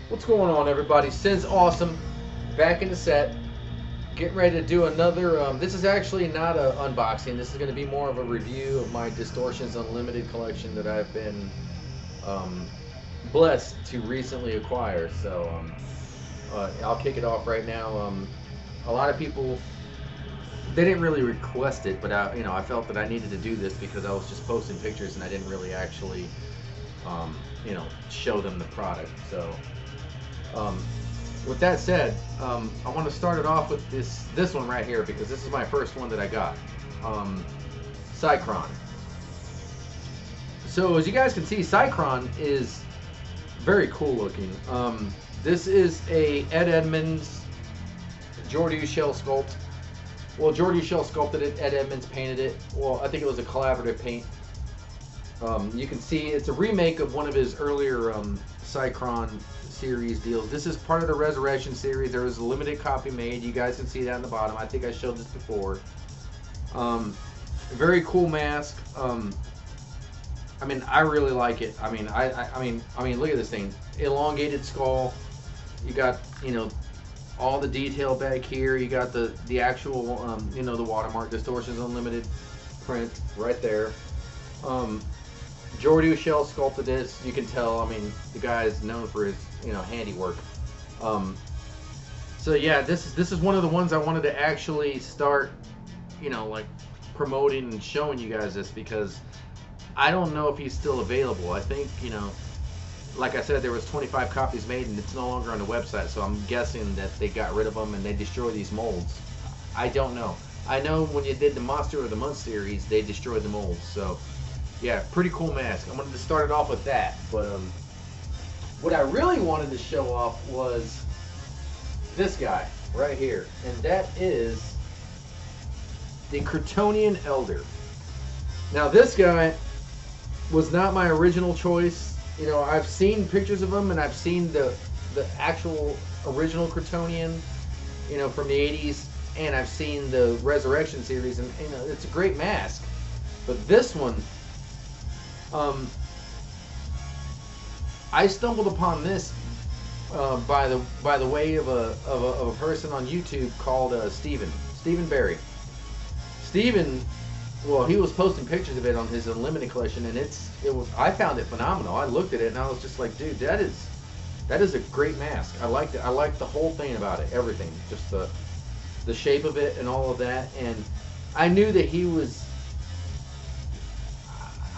What's going on, everybody? Sin's awesome. Back in the set. Getting ready to do another. This is actually not a unboxing. This is going to be more of a review of my Distortions Unlimited collection that I've been um, blessed to recently acquire. So I'll kick it off right now. A lot of people they didn't really request it, but I felt that I needed to do this because I was just posting pictures and I didn't really actually show them the product. So. Um, with that said, I want to start it off with this one right here because this is my first one that I got. Cycron. So as you guys can see, Cycron is very cool looking. This is a Ed Edmonds Jordy shell sculpt. Well, Jordy shell sculpted it. Ed Edmonds painted it. Well, I think it was a collaborative paint. You can see it's a remake of one of his earlier Cycron series deals. This is part of the Resurrection series. There was a limited copy made. You guys can see that in the bottom. I think I showed this before. Very cool mask. I mean, I really like it. I mean, look at this thing. Elongated skull. You got, all the detail back here. You got the actual, the watermark Distortions Unlimited print right there. Jordy Shell sculpted this. You can tell. I mean, the guy is known for his, handiwork. So yeah, this is one of the ones I wanted to actually start, like promoting and showing you guys this because I don't know if he's still available. I think, like I said, there was 25 copies made and it's no longer on the website. So I'm guessing that they got rid of them and they destroyed these molds. I don't know. I know when you did the Monster of the Month series, they destroyed the molds. So. Yeah, pretty cool mask. I wanted to start it off with that, but what I really wanted to show off was this guy right here, and that is the Kryptonian Elder. Now, this guy was not my original choice. I've seen pictures of him, and I've seen the actual original Kryptonian, from the 80s, and I've seen the Resurrection series, and it's a great mask. But this one. I stumbled upon this by the way of a person on YouTube called Stephen Berry. Stephen, well, he was posting pictures of it on his Unlimited collection, and I found it phenomenal. I looked at it and I was just like, dude, that is a great mask. I liked it. I liked the whole thing about it, everything, just the shape of it and all of that. And I knew that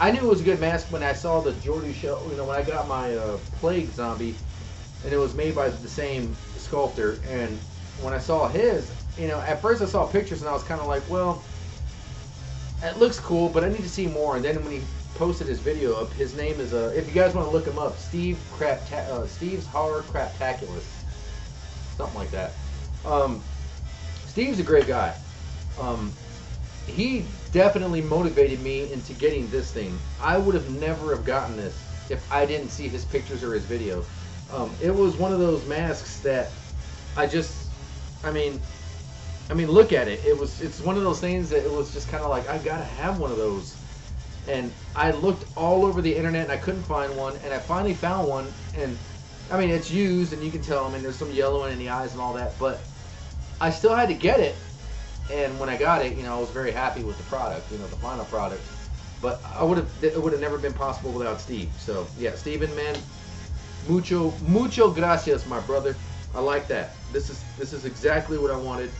I knew it was a good mask when I saw the Jordy show. When I got my Plague Zombie, and it was made by the same sculptor. And when I saw his, at first I saw pictures and I was kind of like, well, it looks cool, but I need to see more. And then when he posted his video up, his name is if you guys want to look him up, Steve's Horror Craptaculous, something like that. Steve's a great guy. He definitely motivated me into getting this thing. I would have never have gotten this if I didn't see his pictures or his video. It was one of those masks that I mean, look at it. It's one of those things that it was just kind of like, I gotta have one of those. And I looked all over the internet and I couldn't find one, and I finally found one. And I mean, it's used, and you can tell. I mean, there's some yellowing in the eyes and all that, but I still had to get it. And when I got it, I was very happy with the product, the final product. But it would have never been possible without Steve. So yeah, Steven, man, mucho gracias, my brother. I like that. This is exactly what I wanted.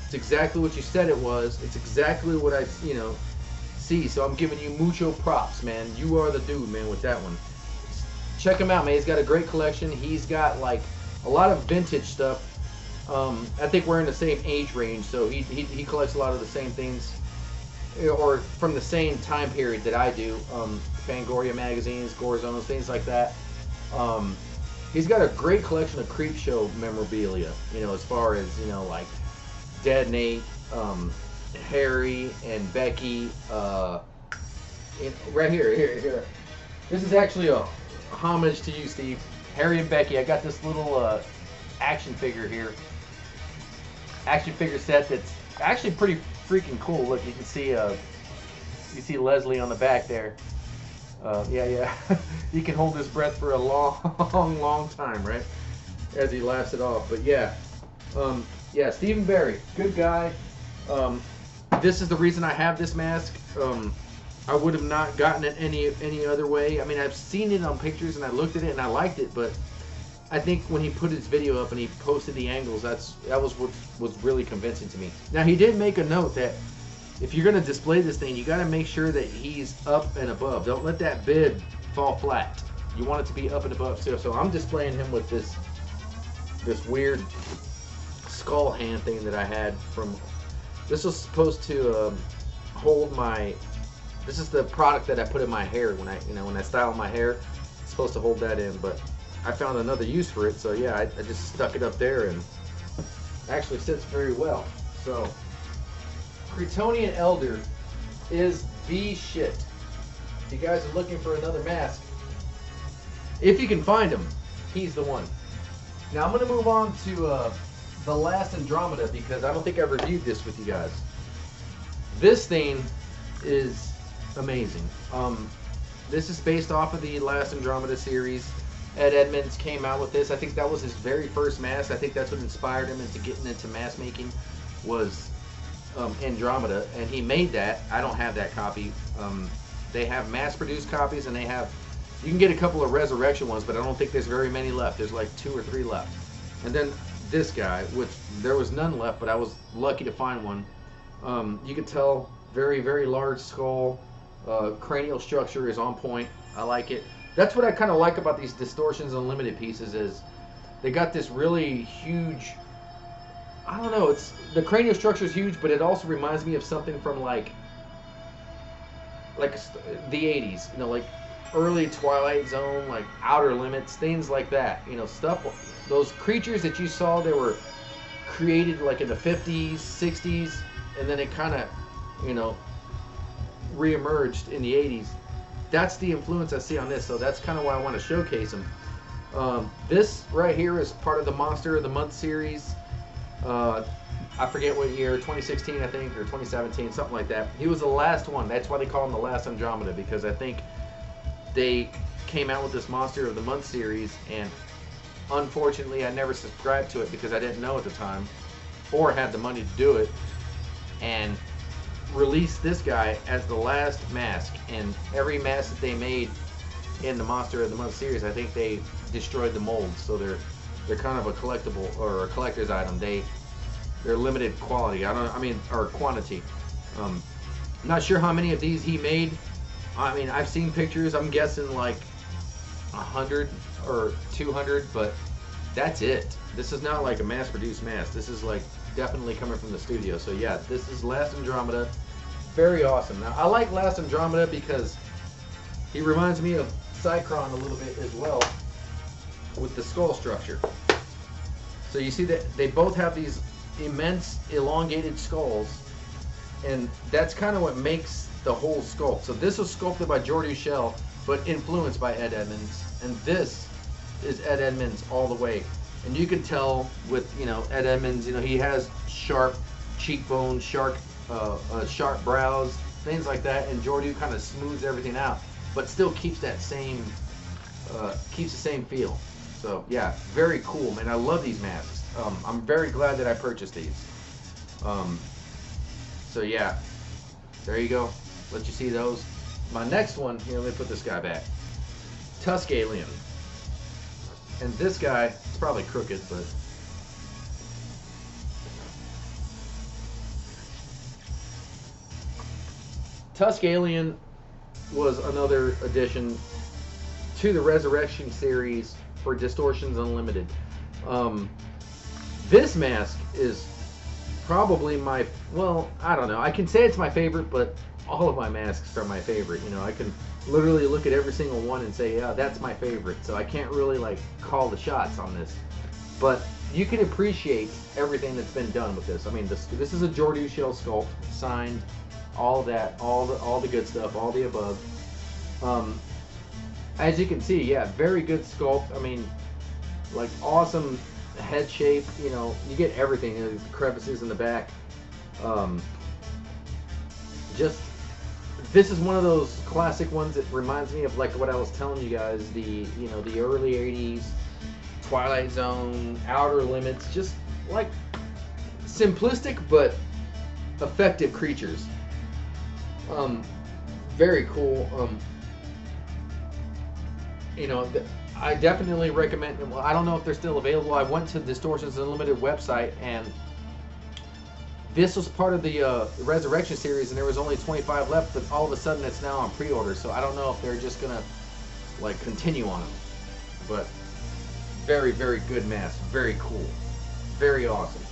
It's exactly what you said it was. It's exactly what I see. So I'm giving you mucho props, man. You are the dude, man, with that one. Check him out, man. He's got a great collection. He's got like a lot of vintage stuff. I think we're in the same age range, so he collects a lot of the same things, or from the same time period that I do. Fangoria magazines, Gore Zones, things like that. He's got a great collection of Creep Show memorabilia, as far as, like Dead Nate, Harry, and Becky. Right here. This is actually a homage to you, Steve. Harry and Becky. I got this little action figure here. Action figure set that's actually pretty freaking cool. Look, you can see Leslie on the back there. Yeah. You can hold his breath for a long time, right? as he laughs it off. But yeah, yeah, Stephen Barry, good guy. This is the reason I have this mask. I would have not gotten it any other way. I mean, I've seen it on pictures and I looked at it and I liked it, but I think when he put his video up and he posted the angles, that was what was really convincing to me. Now, he did make a note that if you're going to display this thing, you got to make sure that he's up and above. Don't let that bib fall flat. You want it to be up and above. So I'm displaying him with this weird skull hand thing that I had from. This was supposed to hold my. This is the product that I put in my hair when I style my hair. It's supposed to hold that in, but I found another use for it. So yeah, I just stuck it up there and actually sits very well. So Kryptonian Elder is the shit. If you guys are looking for another mask, if you can find him, he's the one. Now I'm going to move on to the Last Andromeda because I don't think I've reviewed this with you guys. This thing is amazing. This is based off of the Last Andromeda series. Ed Edmonds came out with this. I think that was his very first mask. I think that's what inspired him into getting into mask making was Andromeda, and he made that. I don't have that copy. They have mass-produced copies, and you can get a couple of Resurrection ones, but I don't think there's very many left. There's like 2 or 3 left. And then this guy, which there was none left, but I was lucky to find one. You can tell very, very large skull. Cranial structure is on point. I like it. That's what I kind of like about these Distortions Unlimited pieces is they got this really huge. I don't know. The cranial structure is huge, but it also reminds me of something from like the 80s. Like early Twilight Zone, like Outer Limits, things like that. Stuff. Those creatures that you saw, they were created like in the 50s, 60s, and then it kind of, re-emerged in the 80s. That's the influence I see on this, so that's kind of why I want to showcase him. This right here is part of the Monster of the Month series. I forget what year, 2016 I think, or 2017, something like that. He was the last one. That's why they call him the Last Andromeda, because I think they came out with this Monster of the Month series, and unfortunately I never subscribed to it because I didn't know at the time, or had the money to do it, and released this guy as the last mask. And every mask that they made in the Monster of the Month series, I think they destroyed the molds, so they're kind of a collectible or a collector's item. They're limited quality. Or quantity. Not sure how many of these he made. I mean, I've seen pictures. I'm guessing like 100 or 200, but that's it. This is not like a mass-produced mask. This is like definitely coming from the studio. So yeah, this is Last Andromeda. Very awesome. Now I like Last Andromeda because he reminds me of Cycron a little bit as well with the skull structure. So you see that they both have these immense elongated skulls, and that's kind of what makes the whole sculpt. So this was sculpted by Jordi Shell, but influenced by Ed Edmonds, and this is Ed Edmonds all the way. And you can tell with Ed Edmonds, he has sharp cheekbones, sharp brows, things like that, and Jordi kind of smooths everything out, but still keeps that same the same feel. So yeah, very cool, man. I love these masks. I'm very glad that I purchased these. So yeah, there you go. Let you see those. My next one here. Let me put this guy back. Tusk Alien. And this guy, it's probably crooked, but Tusk Alien was another addition to the Resurrection series for Distortions Unlimited. This mask is probably I don't know. I can say it's my favorite, but all of my masks are my favorite. I can literally look at every single one and say, yeah, that's my favorite. So I can't really call the shots on this, but you can appreciate everything that's been done with this. I mean, this is a Jordi Shell sculpt, signed, all that, all the good stuff, all the above. As you can see, yeah, very good sculpt. I mean, awesome head shape. You get everything. The crevices in the back. This is one of those classic ones that reminds me of what I was telling you guys, the early 80s Twilight Zone, Outer Limits, just like simplistic but effective creatures. Very cool. You know, I definitely recommend. Well, I don't know if they're still available. I went to Distortions Unlimited website, and this was part of the Resurrection series, and there was only 25 left. But all of a sudden, it's now on pre-order. So I don't know if they're just gonna like continue on them. But very, very good mask. Very cool. Very awesome.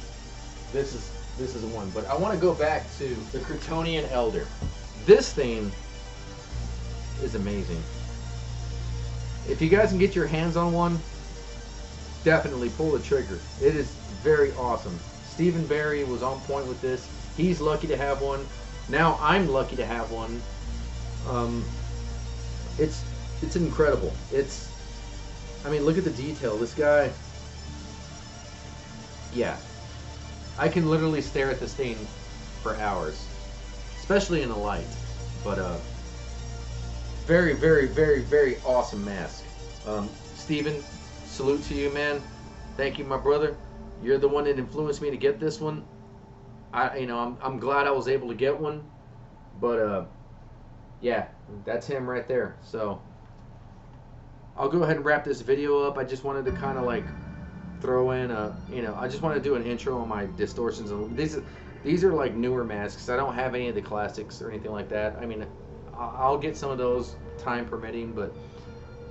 This is the one. But I want to go back to the Kryptonian Elder. This thing is amazing. If you guys can get your hands on one, definitely pull the trigger. It is very awesome. Stephen Barry was on point with this. He's lucky to have one. Now I'm lucky to have one. It's incredible. I mean, look at the detail. This guy, yeah. I can literally stare at this thing for hours, especially in the light. But very, very, very, very awesome mask. Steven, salute to you, man. Thank you, my brother. You're the one that influenced me to get this one. I'm glad I was able to get one. But yeah, that's him right there. So I'll go ahead and wrap this video up. I just wanted to kind of like throw in I just want to do an intro on my Distortions. These are like newer masks. I don't have any of the classics or anything like that. I mean, I'll get some of those time permitting, but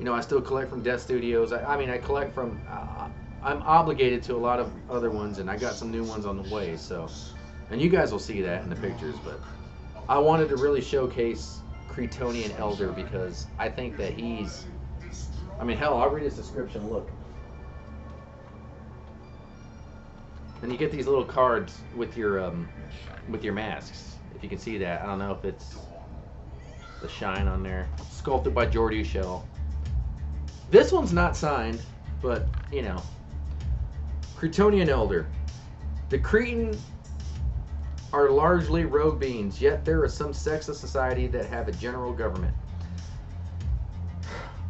I still collect from Death Studios. I collect from I'm obligated to a lot of other ones, and I got some new ones on the way. So, and you guys will see that in the pictures. But I wanted to really showcase Kryptonian Elder because I think that he's. I mean, hell, I'll read his description. Look. And you get these little cards with your masks. If you can see that, I don't know if it's the shine on there. Sculpted by Jordy Shell. This one's not signed, but Kryptonian Elder. The Cretan are largely rogue beings, yet there is some sects of society that have a general government.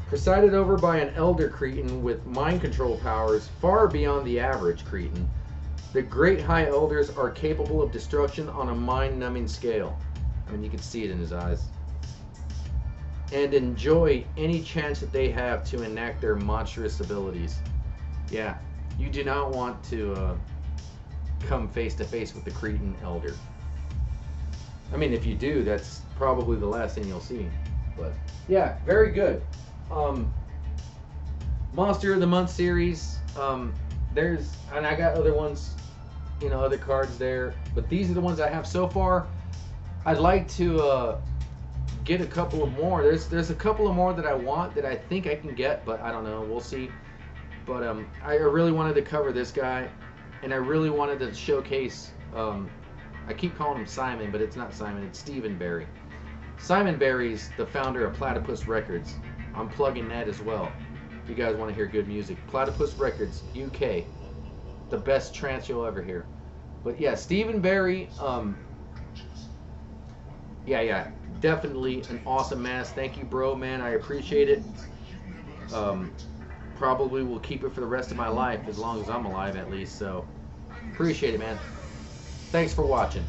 Presided over by an Elder Cretan with mind control powers far beyond the average Cretan. The Great High Elders are capable of destruction on a mind-numbing scale. I mean, you can see it in his eyes. And enjoy any chance that they have to enact their monstrous abilities. Yeah, you do not want to come face to face with the Cretan Elder. I mean, if you do, that's probably the last thing you'll see. But yeah, very good. Monster of the Month series. And I got other ones, other cards there, but these are the ones I have so far. I'd like to get a couple of more. There's a couple of more that I want that I think I can get, but I don't know. We'll see. But I really wanted to cover this guy, and I really wanted to showcase. I keep calling him Simon, but it's not Simon. It's Stephen Barry. Simon Barry's the founder of Platypus Records. I'm plugging that as well. If you guys want to hear good music, Platypus Records, UK. The best trance you'll ever hear. But yeah, Stephen Barry, yeah, definitely an awesome mask. Thank you, bro, man. I appreciate it. Probably will keep it for the rest of my life, as long as I'm alive at least. So, appreciate it, man. Thanks for watching.